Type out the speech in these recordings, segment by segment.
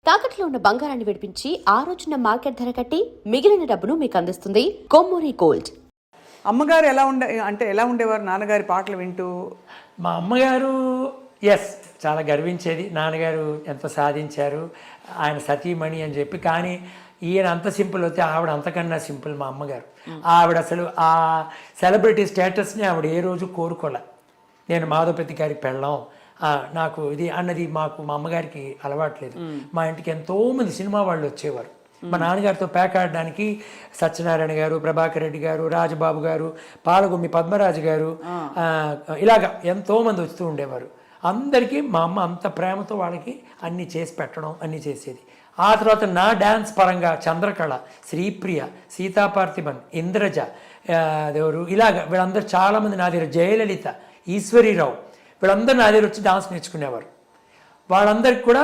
తాకట్లో ఉన్న బంగారాన్ని విడిపించి ఆ రోజున మార్కెట్ ధర కట్టి మిగిలిన డబ్బును మీకు అందిస్తుంది కొమ్మూరి గోల్డ్. అమ్మగారు ఎలా ఉండేవారు నాన్నగారి పాటలు వింటూ? మా అమ్మగారు చాలా గర్వించేది. నాన్నగారు ఎంత సాధించారు, ఆయన సతీమణి అని చెప్పి. కానీ ఈయన అంత సింపుల్ అయితే ఆవిడ అంతకన్నా సింపుల్ మా అమ్మగారు. ఆవిడ అసలు ఆ సెలబ్రిటీ స్టేటస్ని ఆవిడ ఏ రోజు కోరుకోలే. నేను మాధవపతి గారి పెళ్ళాం, నాకు ఇది అన్నది మా అమ్మగారికి అలవాట్లేదు. మా ఇంటికి ఎంతోమంది సినిమా వాళ్ళు వచ్చేవారు. మా నాన్నగారితో పేకాడడానికి సత్యనారాయణ గారు, ప్రభాకర్ రెడ్డి గారు, రాజబాబు గారు, పాలగుమ్మి పద్మరాజు గారు, ఇలాగా ఎంతోమంది వస్తూ ఉండేవారు. అందరికీ మా అమ్మ అంత ప్రేమతో వాళ్ళకి అన్నీ చేసి పెట్టడం అన్నీ చేసేది. ఆ తర్వాత నా డ్యాన్స్ పరంగా చంద్రకళ, శ్రీప్రియ, సీతాపార్థిబన్, ఇంద్రజ, దేవరు, ఇలాగ వీళ్ళందరూ చాలామంది నా దగ్గర, జయలలిత, ఈశ్వరీరావు, వీళ్ళందరూ నా దగ్గర వచ్చి డాన్స్ నేర్చుకునేవారు. వాళ్ళందరికీ కూడా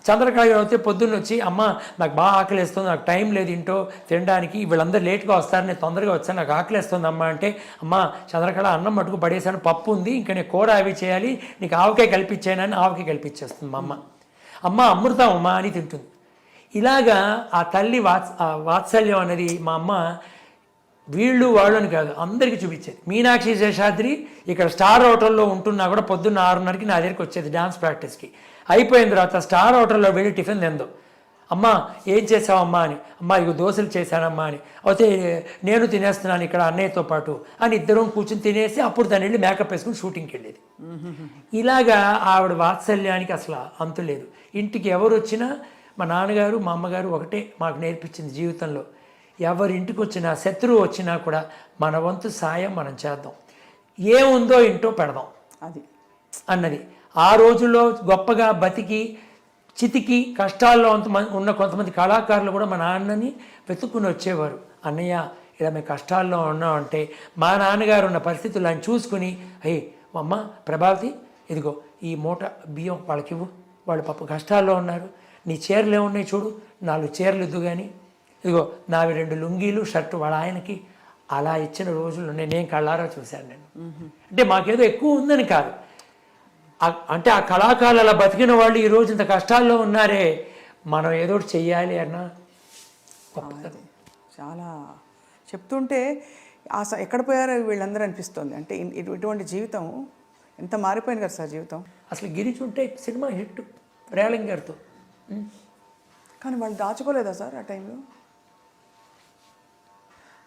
చంద్రకళ గారు అయితే పొద్దున్న వచ్చి, అమ్మ నాకు బాగా ఆకలిస్తుంది, నాకు టైం లేదు ఇంటో తినడానికి, వీళ్ళందరూ లేట్గా వస్తారు, నేను తొందరగా వచ్చాను, నాకు ఆకలిస్తుంది అమ్మ అంటే, అమ్మ చంద్రకళ అన్నం మటుకు పడేసాను, పప్పు ఉంది, ఇంకా నేను కూర అవి చేయాలి, నీకు ఆవకాయ కల్పించానని ఆవకాయ కల్పించేస్తుంది మా అమ్మ. అమ్మ అమృతం అమ్మ అని తింటుంది. ఇలాగా ఆ తల్లి వాత్సల్యం అనేది మా అమ్మ వీళ్ళు వాళ్ళని కాదు అందరికీ చూపించేది. మీనాక్షి శేషాద్రి ఇక్కడ స్టార్ హోటల్లో ఉంటున్నా కూడా పొద్దున్న 6:30కి నా దగ్గరికి వచ్చేది డాన్స్ ప్రాక్టీస్కి. అయిపోయిన తర్వాత స్టార్ హోటల్లో వెళ్ళి టిఫిన్ తిందో, అమ్మ ఏం చేసావమ్మా అని, అమ్మ ఇక దోశలు చేశానమ్మా అని, అయితే నేను తినేస్తున్నాను ఇక్కడ అన్నయ్యతో పాటు అని ఇద్దరం కూర్చొని తినేసి అప్పుడు తను వెళ్ళి మేకప్ వేసుకుని షూటింగ్కి వెళ్ళేది. ఇలాగా ఆవిడ వాత్సల్యానికి అసలు అంతు లేదు. ఇంటికి ఎవరు వచ్చినా మా నాన్నగారు మా అమ్మగారు ఒకటే మాకు నేర్పించింది జీవితంలో, ఎవరింటికి వచ్చినా శత్రువు వచ్చినా కూడా మన వంతు సాయం మనం చేద్దాం, ఏముందో ఇంటో పెడదాం అది అన్నది. ఆ రోజుల్లో గొప్పగా బతికి చితికి కష్టాల్లో ఉన్న కొంతమంది కళాకారులు కూడా మా నాన్నని వెతుక్కుని వచ్చేవారు. అన్నయ్య ఇలా మేము కష్టాల్లో ఉన్నామంటే మా నాన్నగారు ఉన్న పరిస్థితులు ఆయన చూసుకుని, అయ్యి అమ్మ ప్రభావతి ఇదిగో ఈ మూట బియ్యం వాళ్ళకి ఇవ్వు, వాళ్ళు పాప కష్టాల్లో ఉన్నారు, నీ చీరలు ఏమున్నాయి చూడు, 4 చీరలు ఇద్దు, కానీ ఇదిగో నావి 2 లుంగీలు షర్టు వాళ్ళ ఆయనకి, అలా ఇచ్చిన రోజులు నేను కళ్ళారా చూశాను. నేను అంటే మాకేదో ఎక్కువ ఉందని కాదు, అంటే ఆ కళాకారులు అలా బతికిన వాళ్ళు ఈరోజు ఇంత కష్టాల్లో ఉన్నారే, మనం ఏదో ఒకటి చెయ్యాలి అన్న గొప్పది. చాలా చెప్తుంటే ఎక్కడ పోయారో వీళ్ళందరూ అనిపిస్తుంది. అంటే ఇటువంటి జీవితం ఎంత మారిపోయింది కదా సార్ జీవితం. అసలు గిరిచుంటే సినిమా హిట్ రేలంగ్ గారితో. కానీ వాళ్ళు దాచుకోలేదా సార్ ఆ టైంలో?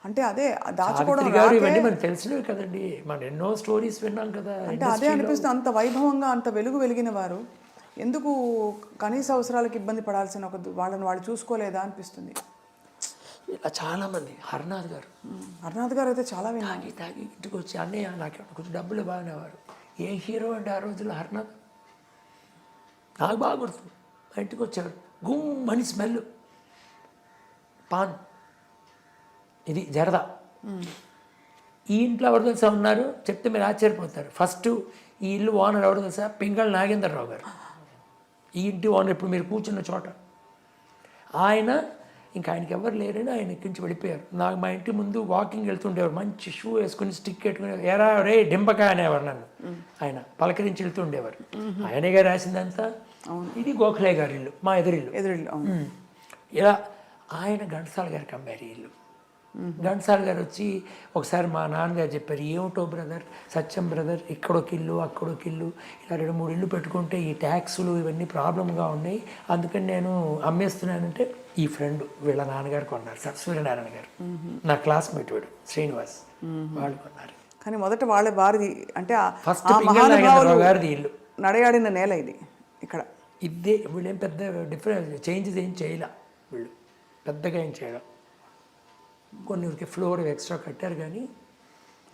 అంటే అదే దాచుకోవడం ఇవన్నీ మనకు తెలిసినవి కదండి, మనం ఎన్నో స్టోరీస్ విన్నాం కదా. అంటే అదే అనిపిస్తుంది, అంత వైభవంగా అంత వెలిగిన వారు ఎందుకు కనీస అవసరాలకు ఇబ్బంది పడాల్సిన వాళ్ళని వాళ్ళు చూసుకోలేదా అనిపిస్తుంది. ఇలా చాలామంది, హర్నాథ్ గారు అయితే చాలా తాగి ఇంటికి వచ్చి, అన్నయ్య నాకు కొంచెం డబ్బులు బాగానేవారు. ఏ హీరో అంటే ఆ రోజుల్లో హర్నాథ్, నాకు బాగా గుర్తు. మా ఇంటికి వచ్చేవారు, గుమ్మని స్మెల్, పాన్, ఇది జరదా. ఈ ఇంట్లో ఎవరు తెలుసా ఉన్నారు చెప్తే మీరు ఆశ్చర్యపోతారు. ఫస్ట్ ఈ ఇల్లు ఓనర్ ఎవరు తెలుసా? పింగళ నాగేంద్రరావు గారు. ఈ ఇంటి ఓనర్ ఇప్పుడు మీరు కూర్చున్న చోట ఆయన, ఇంకా ఆయనకి ఎవరు లేరని ఆయన ఎక్కించి వెళ్ళిపోయారు. నాకు మా ఇంటి ముందు వాకింగ్ వెళ్తుండేవారు, మంచి షూ వేసుకుని స్టిక్ పెట్టుకుని, ఎరా రే డింపకాయ అనేవారు నన్ను. ఆయన పలకరించి వెళ్తుండేవారు. ఆయనగా రాసిందంతా. ఇది గోఖలే గారి ఇల్లు, మా ఎదురిల్లు. ఇలా ఆయన ఘంటసాల గారికి అమ్మారు ఇల్లు. ఘంటసాల గారు వచ్చి ఒకసారి మా నాన్నగారు చెప్పారు, ఏమిటో బ్రదర్, సత్యం బ్రదర్, ఇక్కడొక ఇల్లు అక్కడొక ఇల్లు, ఇలా 2-3 ఇల్లు పెట్టుకుంటే ఈ ట్యాక్సులు ఇవన్నీ ప్రాబ్లంగా ఉన్నాయి, అందుకని నేను అమ్మేస్తున్నానంటే ఈ ఫ్రెండ్ వీళ్ళ నాన్నగారు కొన్నారు, సూర్యనారాయణ గారు, నా క్లాస్మేట్ వీడు శ్రీనివాస్, వాళ్ళు కొన్నారు. కానీ మొదట వాళ్ళ వారిది అంటే ఫస్ట్ పింగళ గారిది ఇల్లు, నడయాడిన నేల ఇది. ఇక్కడ ఇదే వీళ్ళేం పెద్ద డిఫరెన్స్ చేంజెస్ ఏం చేయలే, వీళ్ళు పెద్దగా ఏం చేయడం, కొన్ని ఊరికి ఫ్లోర్ ఎక్స్ట్రా కట్టారు, కానీ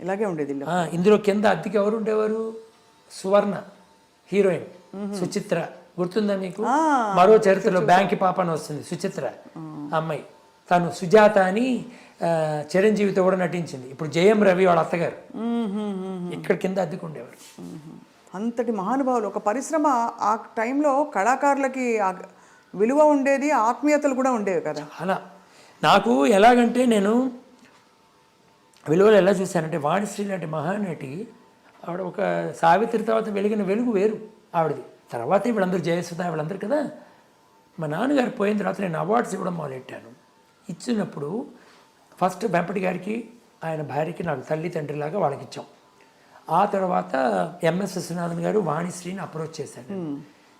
ఇలాగే ఉండేది. ఇందులో కింద అద్దెకి ఎవరు ఉండేవారు? సువర్ణ హీరోయిన్, సుచిత్ర గుర్తుందా మీకు? మరో చరిత్రలో బ్యాంకి పాప అని వస్తుంది, సుచిత్ర అమ్మాయి, తను సుజాత అని చిరంజీవితో కూడా నటించింది. ఇప్పుడు జయం రవి వాళ్ళ అత్తగారు ఇక్కడ కింద అద్దెకు ఉండేవారు. అంతటి మహానుభావులు, ఒక పరిశ్రమ ఆ టైంలో కళాకారులకి విలువ ఉండేది, ఆత్మీయతలు కూడా ఉండేవి కదా. అలా నాకు ఎలాగంటే నేను విలువలు ఎలా చూశానంటే, వాణిశ్రీ లాంటి మహానటి ఆవిడ ఒక సావిత్రి తర్వాత వెలిగిన వెలుగు వేరు ఆవిడది. తర్వాత వీళ్ళందరూ జయసుధ వీళ్ళందరూ కదా, మా నాన్నగారు పోయిన తర్వాత నేను అవార్డ్స్ ఇవ్వడం మొదలెట్టాను. ఇచ్చినప్పుడు ఫస్ట్ వెంపటి గారికి ఆయన భార్యకి నాకు తల్లి తండ్రిలాగా వాళ్ళకి ఇచ్చాం. ఆ తర్వాత ఎంఎస్ విశ్వనాథన్ గారు వాణిశ్రీని అప్రోచ్ చేశాను.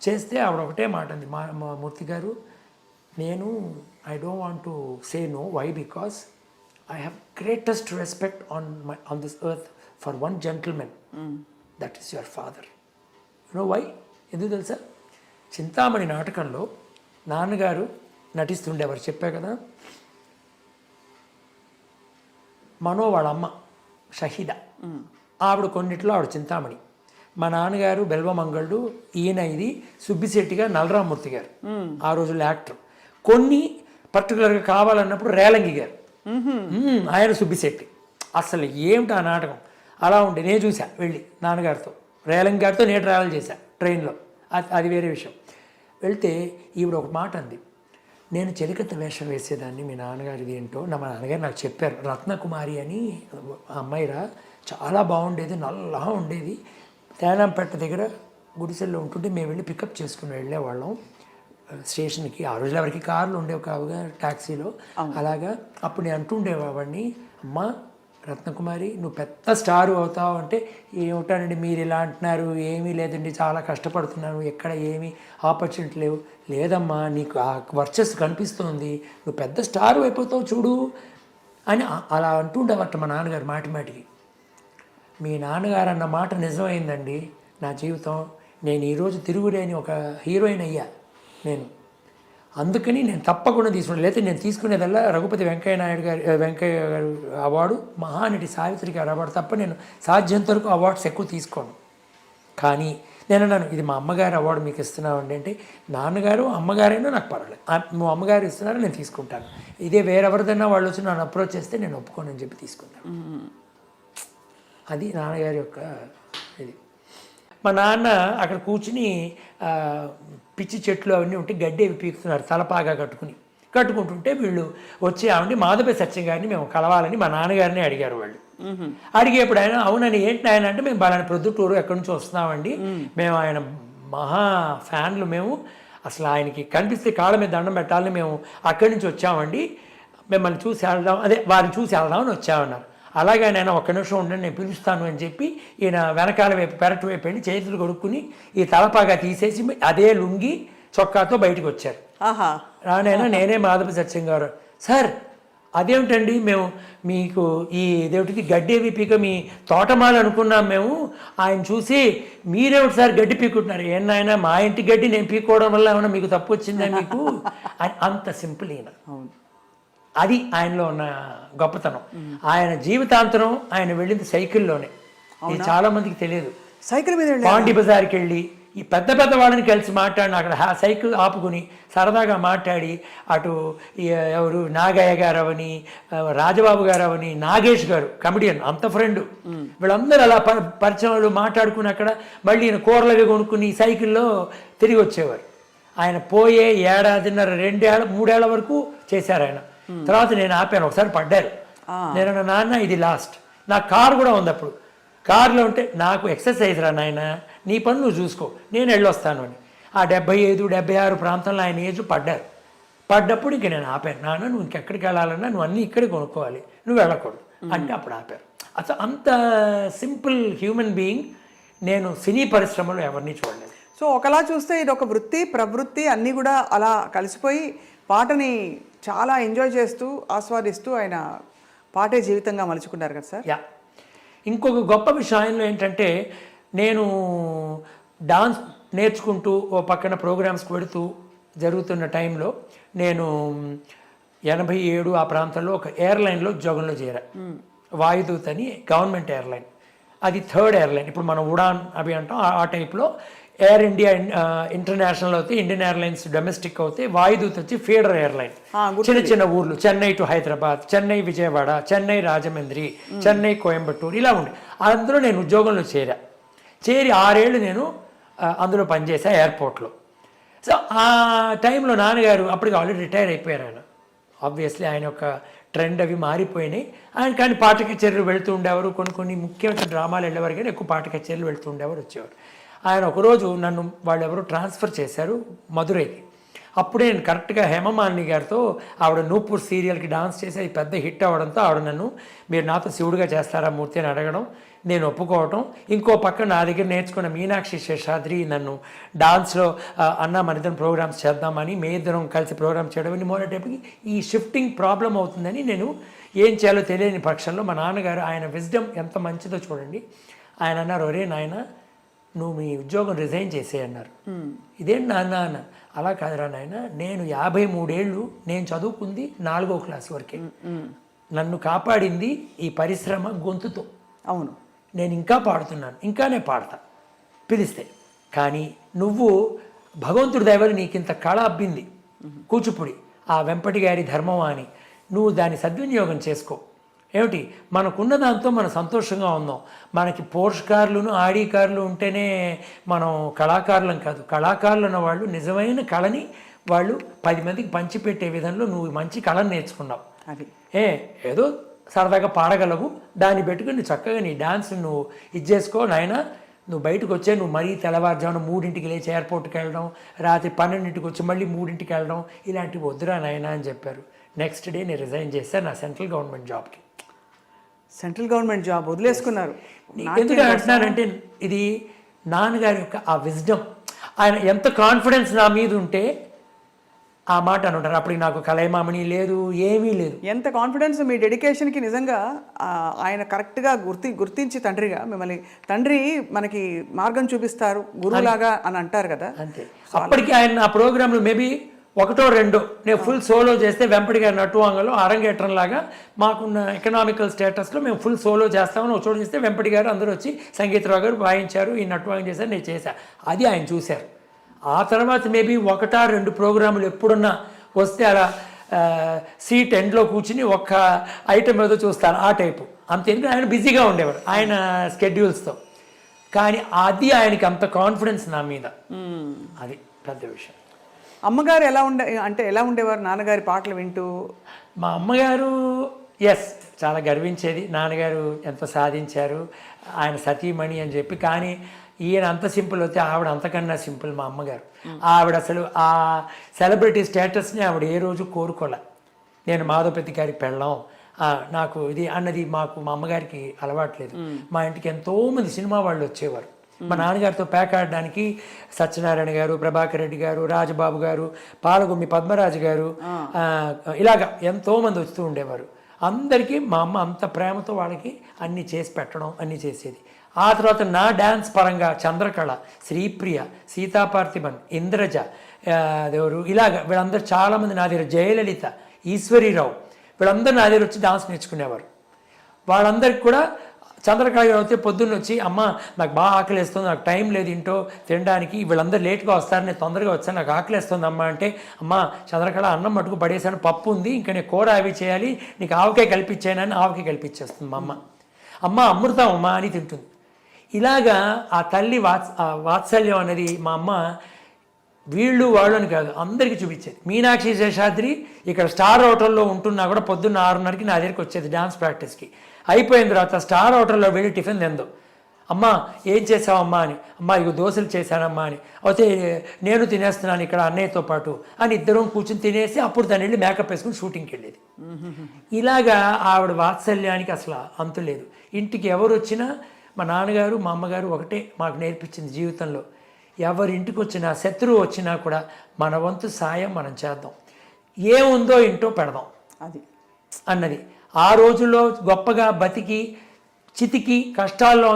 చేస్తే ఆవిడ ఒకటే మాట అంది, మా మూర్తి గారు, నేను I don't want to say no, why because I have greatest respect on this earth for one gentlemen, that is your father. You know why? ఎందుకు తెలుసా? చింతామణి నాటకంలో నాన్నగారు నటిస్తుండేవారు, చెప్పా కదా. మనో వాళ్ళ అమ్మ షహీద, ఆవిడ కొన్నిట్లో ఆవిడ చింతామణి. మా నాన్నగారు బెల్వమంగళుడు, ఈయన ఇది సుబ్బిశెట్టిగా నలరామూర్తి గారు, ఆ రోజుల్లో యాక్టర్. కొన్ని పర్టికులర్గా కావాలన్నప్పుడు రేలంగి గారు, ఆయన సుబ్బిశెట్టి. అసలు ఏమిటి ఆ నాటకం అలా ఉండే. నేను చూశాను వెళ్ళి నాన్నగారితో, రేలంగి గారితో నేను ట్రావెల్ చేశాను ట్రైన్లో, అది వేరే విషయం. వెళ్తే ఈవిడ ఒక మాట అంది, నేను చెలికత్త వేషం వేసేదాన్ని, మీ నాన్నగారిది ఏంటో. మా నాన్నగారు నాకు చెప్పారు, రత్నకుమారి అని అమ్మాయిరా, చాలా బాగుండేది, నల్లగా ఉండేది, తేనాంపేట దగ్గర గుడిసెల్లో ఉంటుంటే మేము వెళ్ళి పికప్ చేసుకుని వెళ్ళేవాళ్ళం స్టేషన్కి. ఆ రోజులు ఎవరికి కార్లు ఉండేవి కావుగా, ట్యాక్సీలో అలాగా. అప్పుడు నేను అంటుండేవాడిని, అమ్మ రత్నకుమారి నువ్వు పెద్ద స్టారు అవుతావు అంటే, ఏమిటానండి మీరు ఇలా అంటున్నారు, ఏమీ లేదండి చాలా కష్టపడుతున్నాను, ఎక్కడ ఏమీ ఆపర్చునిటీ లేవు. లేదమ్మా నీకు ఆ వర్చస్సు కనిపిస్తుంది, నువ్వు పెద్ద స్టారు అయిపోతావు చూడు అని అలా అంటుండేవట మా నాన్నగారు మాటికి. మీ నాన్నగారు అన్న మాట నిజమైందండి నా జీవితం. నేను ఈరోజు తిరుగులేని ఒక హీరోయిన్ అయ్యా నేను. అందుకని నేను తప్పకుండా తీసుకున్నాను. లేకపోతే నేను తీసుకునేదల్లా రఘుపతి వెంకయ్య గారు అవార్డు, మహానటి సావిత్రి గారు అవార్డు తప్ప నేను సాధ్యంత వరకు అవార్డ్స్ ఎక్కువ తీసుకోను. కానీ నేను అన్నాను, ఇది మా అమ్మగారు అవార్డు మీకు ఇస్తున్నామండి అంటే, నాన్నగారు అమ్మగారైనా నాకు పర్వాలేదు, మా అమ్మగారు ఇస్తున్నారో నేను తీసుకుంటాను. ఇదే వేరెవరిదైనా వాళ్ళు వచ్చి నన్ను అప్రోచ్ చేస్తే నేను ఒప్పుకోను అని చెప్పి తీసుకుంటాను. అది నాన్నగారి యొక్క ఇది. మా నాన్న అక్కడ కూర్చుని పిచ్చి చెట్లు అవన్నీ ఉంటే గడ్డి అవి పీకుతున్నారు తలపాగా కట్టుకుంటుంటే వీళ్ళు వచ్చి ఆవిడ మాధవ సత్యం గారిని మేము కలవాలని మా నాన్నగారిని అడిగారు వాళ్ళు. అడిగేప్పుడు ఆయన అవునని ఏంటి ఆయన అంటే, మేము బలాని ప్రొద్దుటూరు ఎక్కడి నుంచి వస్తున్నామండి, మేము ఆయన మహా ఫ్యాన్లు, మేము అసలు ఆయనకి కనిపిస్తే కాళ్ళ మీద దండం పెట్టాలని మేము అక్కడి నుంచి వచ్చామండి, మిమ్మల్ని చూసి వెళ్దాం, అదే వారిని చూసి వెళ్దామని వచ్చామన్నారు. అలాగే నేను ఒక్క నిమిషం ఉండండి నేను పిలుస్తాను అని చెప్పి ఈయన వెనకాల వైపు పెరటి వైపు వెళ్ళి చేతులు కొడుక్కుని ఈ తలపాగా తీసేసి అదే లుంగి చొక్కాతో బయటకు వచ్చారు. రానైనా నేనే మాధవ సత్యం గారు, సార్ అదేమిటండి మేము మీకు ఈ ఇదేమిటిది గడ్డి పీక మీ తోటమాల అనుకున్నాం మేము, ఆయన చూసి మీరేమిటి సార్ గడ్డి పీకుంటున్నారు, ఏనాయన మా ఇంటి గడ్డి నేను పీకోవడం వల్ల ఏమన్నా మీకు తప్పు వచ్చిందా మీకు, అంత సింపుల్ ఈయన. అది ఆయనలో ఉన్న గొప్పతనం. ఆయన జీవితాంతరం ఆయన వెళ్ళింది సైకిల్లోనే, ఇది చాలా మందికి తెలియదు. సైకిల్ మీద పాండి బజార్కి వెళ్ళి ఈ పెద్ద వాళ్ళని కలిసి మాట్లాడిన, అక్కడ సైకిల్ ఆపుకుని సరదాగా మాట్లాడి, అటు ఎవరు నాగయ్య గారు అవని, రాజబాబు గారు అవని, నాగేష్ గారు కమెడియన్ అంత ఫ్రెండ్, వీళ్ళందరూ అలా పరిచయాలు మాట్లాడుకుని అక్కడ మళ్ళీ ఈయన కూరలవి కొనుక్కుని సైకిల్లో తిరిగి వచ్చేవారు. ఆయన పోయే 1.5, 2, 3 వరకు చేశారు ఆయన. తర్వాత నేను ఆపాను, ఒకసారి పడ్డారు. నేను నాన్న ఇది లాస్ట్, నా కారు కూడా ఉంది అప్పుడు, కారులో ఉంటే నాకు ఎక్సర్సైజ్ రా నాయన, నీ పని నువ్వు చూసుకో నేను వెళ్ళొస్తాను అని. ఆ 75, 76 ప్రాంతంలో ఆయన ఏజ్ పడ్డప్పుడు ఇంక నేను ఆపాను, నాన్న నువ్వు ఇంకెక్కడికి వెళ్ళాలన్నా నువ్వు అన్నీ ఇక్కడే కొనుక్కోవాలి, నువ్వు వెళ్ళకూడదు అంటే అప్పుడు ఆపారు. అసలు అంత సింపుల్ హ్యూమన్ బీయింగ్ నేను సినీ పరిశ్రమలో ఎవరిని చూడలేదు. సో ఒకలా చూస్తే ఇది ఒక వృత్తి ప్రవృత్తి అన్నీ కూడా అలా కలిసిపోయి పాటని చాలా ఎంజాయ్ చేస్తూ ఆస్వాదిస్తూ ఆయన పాటే జీవితంగా మలుచుకున్నారు కదా సార్. ఇంకొక గొప్ప విషయంలో ఏంటంటే, నేను డాన్స్ నేర్చుకుంటూ ఓ పక్కన ప్రోగ్రామ్స్కి వెళుతూ జరుగుతున్న టైంలో నేను 87 ఆ ప్రాంతంలో ఒక ఎయిర్లైన్లో ఉద్యోగంలో చేరా. వాయుదూత్ అని గవర్నమెంట్ ఎయిర్లైన్, అది 3rd ఎయిర్లైన్. ఇప్పుడు మనం ఉడాన్ అవి అంటాం ఆ టైప్లో. ఎయిర్ ఇండియా ఇంటర్నేషనల్ అవుతాయి, ఇండియన్ ఎయిర్లైన్స్ డొమెస్టిక్ అవుతాయి, వాయుదూత్ వచ్చి ఫీడర్ ఎయిర్లైన్. చిన్న ఊర్లు, చెన్నై టు హైదరాబాద్, చెన్నై విజయవాడ, చెన్నై రాజమండ్రి, చెన్నై కోయంబత్తూరు ఇలా ఉండి అందులో నేను ఉద్యోగంలో చేరి 6 ఏళ్ళు నేను అందులో పనిచేసా ఎయిర్పోర్ట్లో. సో ఆ టైంలో నాన్నగారు అప్పటికి ఆల్రెడీ రిటైర్ అయిపోయారు. ఆయన ఆబ్వియస్లీ ఆయన యొక్క ట్రెండ్ అవి మారిపోయినాయి. ఆయన కానీ పాట కచేరీలు వెళ్తూ ఉండేవారు, కొన్ని ముఖ్యమైన డ్రామాలు వెళ్ళేవారు, కానీ ఎక్కువ పాట కచేరీలు వెళ్తూ ఉండేవారు, వచ్చేవారు. ఆయన ఒకరోజు నన్ను వాళ్ళు ఎవరో ట్రాన్స్ఫర్ చేశారు మధురైకి. అప్పుడే నేను కరెక్ట్గా హేమమాలిని గారితో ఆవిడ నూపూర్ సీరియల్కి డాన్స్ చేసి అది పెద్ద హిట్ అవ్వడంతో ఆవిడ నన్ను మీరు నాతో శివుడిగా చేస్తారా మూర్తి అని అడగడం, నేను ఒప్పుకోవటం. ఇంకో పక్క నా దగ్గర నేర్చుకున్న మీనాక్షి శేషాద్రి నన్ను డాన్స్లో అన్న మన ఇద్దరం ప్రోగ్రామ్స్ చేద్దామని మీ ఇద్దరం కలిసి ప్రోగ్రామ్ చేయడం అని మొదలైనప్పటికీ ఈ షిఫ్టింగ్ ప్రాబ్లం అవుతుందని నేను ఏం చేయాలో తెలియని పక్షంలో మా నాన్నగారు ఆయన విజ్డమ్ ఎంత మంచిదో చూడండి. ఆయన అన్నారు, ఒరే నాయన నువ్వు మీ ఉద్యోగం రిజైన్ చేసేయన్నారు. ఇదేంటి నాన్న అన్న. అలా కాదురా నాయన, నేను 53 ఏళ్ళు నేను చదువుకుంది 4వ క్లాస్ వరకే. నన్ను కాపాడింది ఈ పరిశ్రమ గొంతుతో. అవును, నేను ఇంకా పాడుతున్నాను, ఇంకా నేను పాడతా పిలిస్తే. కానీ నువ్వు భగవంతుడి దయవల్ల నీకు ఇంత కళ అబ్బింది కూచిపూడి, ఆ వెంపటి గారి ధర్మం అని, నువ్వు దాన్ని సద్వినియోగం చేసుకో. ఏమిటి మనకున్న దాంతో మనం సంతోషంగా ఉందాం. మనకి పోర్ష్ కార్లును ఆడి కార్లు ఉంటేనే మనం కళాకారులం కాదు. కళాకారులు ఉన్న వాళ్ళు నిజమైన కళని వాళ్ళు 10 మందికి పంచిపెట్టే విధంలో నువ్వు మంచి కళను నేర్చుకున్నావు. అది ఏదో సరదాగా పాడగలవు, దాన్ని పెట్టుకుని చక్కగా నీ డాన్స్ నువ్వు ఇది చేసుకో నాయన. నువ్వు బయటకు వచ్చే నువ్వు మరీ తెల్లవారుజామున 3ంటికి లేచి ఎయిర్పోర్ట్కి వెళ్ళడం, రాత్రి 12ంటికి వచ్చి మళ్ళీ 3ంటికి వెళ్ళడం, ఇలాంటివి వద్దురా నాయన అని చెప్పారు. నెక్స్ట్ డే నేను రిజైన్ చేశాను నా సెంట్రల్ గవర్నమెంట్ జాబ్కి. సెంట్రల్ గవర్నమెంట్ జాబ్ వదిలేసుకున్నారు. ఎందుకు అంటున్నానంటే ఇది నాన్నగారి యొక్క ఆ విజ్డమ్, ఆయన ఎంత కాన్ఫిడెన్స్ నా మీద ఉంటే ఆ మాట అని ఉంటారు. అప్పటికి నాకు కలైమామణి లేదు, ఏమీ లేదు. ఎంత కాన్ఫిడెన్స్ మీ డెడికేషన్కి నిజంగా ఆయన కరెక్ట్గా గుర్తించి తండ్రిగా మిమ్మల్ని, తండ్రి మనకి మార్గం చూపిస్తారు గురువులాగా అని అంటారు కదా. అంతే. అప్పటికి ఆయన ఆ ప్రోగ్రాంలో మేబీ 1 or 2 నేను ఫుల్ సోలో చేస్తే వెంపటి గారి నటువాంగలో అరంగేట్రం లాగా మాకున్న ఎకనామికల్ స్టేటస్లో మేము ఫుల్ సోలో చేస్తామని ఒక చోటు చేస్తే వెంపటి గారు అందరూ వచ్చి సంగీతరావు గారు వాయించారు, ఈ నటువాంగం చేశారు, నేను చేశాను. అది ఆయన చూశారు. ఆ తర్వాత మేబీ 1 or 2 ప్రోగ్రాములు ఎప్పుడున్నా వస్తే అలా సీట్ ఎండ్లో కూర్చుని ఒక్క ఐటమ్ ఏదో చూస్తారు ఆ టైపు. అంతేందుకు ఆయన బిజీగా ఉండేవారు ఆయన స్కెడ్యూల్స్తో. కానీ అది ఆయనకి అంత కాన్ఫిడెన్స్ నా మీద, అది పెద్ద విషయం. అమ్మగారు ఎలా ఉండేవారు నాన్నగారి పాటలు వింటూ? మా అమ్మగారు చాలా గర్వించేది, నాన్నగారు ఎంత సాధించారు, ఆయన సతీమణి అని చెప్పి. కానీ ఈయన అంత సింపుల్ అయితే ఆవిడ అంతకన్నా సింపుల్ మా అమ్మగారు. ఆవిడ అసలు ఆ సెలబ్రిటీ స్టేటస్ని ఆవిడ ఏ రోజు కోరుకోలే. నేను మాధవపతి గారికి పెళ్ళాం, నాకు ఇది అన్నది మా అమ్మగారికి అలవాట్లేదు. మా ఇంటికి ఎంతోమంది సినిమా వాళ్ళు వచ్చేవారు. మా నాన్నగారితో ప్యాక్ ఆడడానికి సత్యనారాయణ గారు, ప్రభాకర్ రెడ్డి గారు, రాజబాబు గారు, పాలగుమ్మి పద్మరాజు గారు, ఇలాగా ఎంతోమంది వస్తూ ఉండేవారు. అందరికీ మా అమ్మ అంత ప్రేమతో వాళ్ళకి అన్నీ చేసి పెట్టడం అన్నీ చేసేది. ఆ తర్వాత నా డ్యాన్స్ పరంగా చంద్రకళ, శ్రీప్రియ, సీతాపార్థిబన్, ఇంద్రజ, ఎవరు ఇలాగ వీళ్ళందరూ చాలామంది నా దగ్గర, జయలలిత, ఈశ్వరీరావు, వీళ్ళందరూ నా దగ్గర వచ్చి డాన్స్ నేర్చుకునేవారు. వాళ్ళందరికీ కూడా చంద్రకళ గారు అయితే పొద్దున్న వచ్చి, అమ్మ నాకు బాగా ఆకలిస్తుంది, నాకు టైం లేదు ఇంట్లో తినడానికి, వీళ్ళందరూ లేట్గా వస్తారు, నేను తొందరగా వచ్చాను, నాకు ఆకలిస్తుంది అమ్మ అంటే, అమ్మ చంద్రకళ అన్నం మటుకు పడేసాను, పప్పు ఉంది, ఇంకా నేను కూర అవి చేయాలి, నీకు ఆవకాయ కల్పించానని ఆవకాయ కల్పించేస్తుంది మా అమ్మ. అమ్మ అమృతం అమ్మ అని తింటుంది. ఇలాగా ఆ తల్లి వాత్సల్యం అనేది మా అమ్మ వీళ్ళు వాళ్ళని కాదు అందరికీ చూపించేది. మీనాక్షి శేషాద్రి ఇక్కడ స్టార్ హోటల్లో ఉంటున్నా కూడా పొద్దున్న 6:30కి నా దగ్గరికి వచ్చేది డాన్స్ ప్రాక్టీస్కి. అయిపోయిన తర్వాత స్టార్ హోటల్లో వెళ్ళి టిఫిన్ తిందో, అమ్మ ఏం చేసావమ్మా అని, అమ్మ ఇక దోశలు చేశానమ్మా అని, అయితే నేను తినేస్తున్నాను ఇక్కడ అన్నయ్యతో పాటు అని ఇద్దరం కూర్చొని తినేసి అప్పుడు తను వెళ్ళి మేకప్ వేసుకుని షూటింగ్కి వెళ్ళేది. ఇలాగా ఆవిడ వాత్సల్యానికి అసలు అంతు లేదు. ఇంటికి ఎవరు వచ్చినా మా నాన్నగారు మా అమ్మగారు ఒకటే మాకు నేర్పించింది జీవితంలో, ఎవరింటికి వచ్చినా శత్రువు వచ్చినా కూడా మన వంతు సాయం మనం చేద్దాం, ఏముందో ఇంటో పెడదాం అది అన్నది. ఆ రోజుల్లో గొప్పగా బతికి చితికి కష్టాల్లో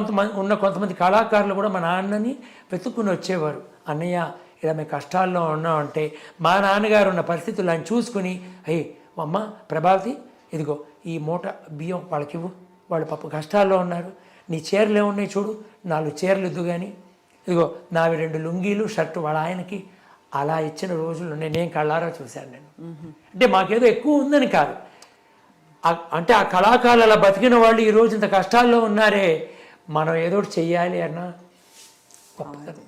ఉన్న కొంతమంది కళాకారులు కూడా మా నాన్నని వెతుక్కుని వచ్చేవారు. అన్నయ్య ఇలా మేము కష్టాల్లో ఉన్నామంటే మా నాన్నగారు ఉన్న పరిస్థితులు ఆయన చూసుకుని, అయ్యి అమ్మ ప్రభావతి ఇదిగో ఈ మూట బియ్యం వాళ్ళకి ఇవ్వు, వాళ్ళు పాప కష్టాల్లో ఉన్నారు, నీ చీరలు ఏమున్నాయి చూడు, 4 చీరలు ఇద్దు కానీ, ఇదిగో నావి 2 లుంగీలు షర్టు వాళ్ళ ఆయనకి, అలా ఇచ్చిన రోజులు నేనేం కళ్ళారా చూశాను నేను. అంటే మాకేదో ఎక్కువ ఉందని కాదు, అంటే ఆ కళాకారులు అలా బతికిన వాళ్ళు ఈరోజు ఇంత కష్టాల్లో ఉన్నారే, మనం ఏదో ఒకటి చెయ్యాలి అన్న గొప్పతనం.